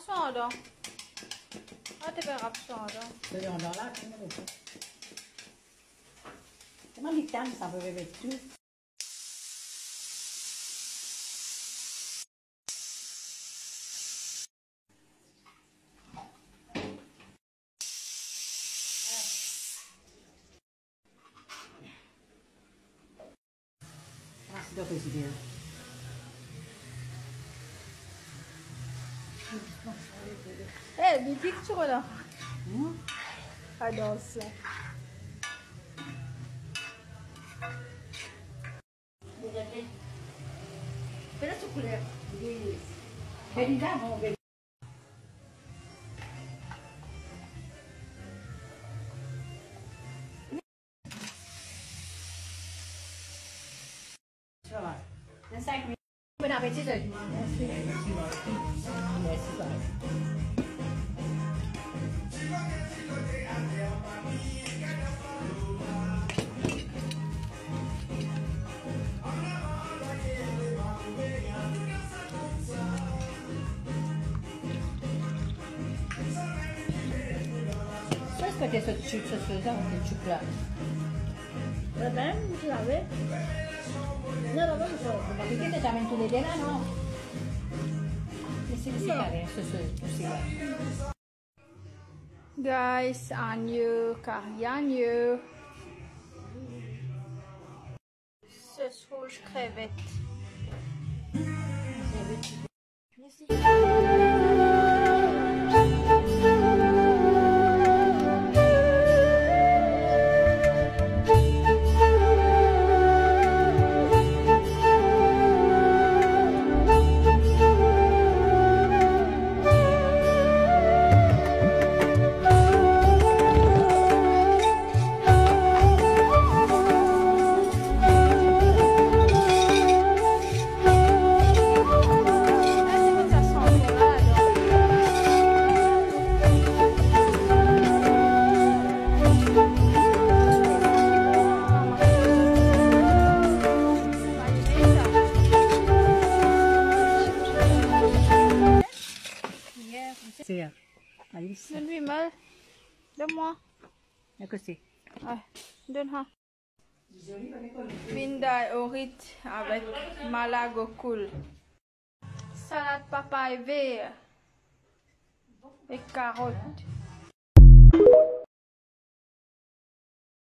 soda. Ah, t'es pas soda. C'est dans là, comment dit ça peut beber tout? Dopo si vede. Du picture là. J'adore ça. Fais la couleur. Fais du dame, on veut. Ça va. Dans 5 minutes. Bon appétit. Merci. Merci. Perché sono il cioccolato? Va bene, ce l'avete? No, non lo so. Ma perché ti avete un'idea, no? E si cade, così. Guys, agneau, curry agneau. Sauce rouge crevette. Merci. C'est Alice. Donne-lui mal. Donne-moi. Et così. Ouais, donne-moi. Vindai au riz avec malago cool. Salade papaye vert et carottes.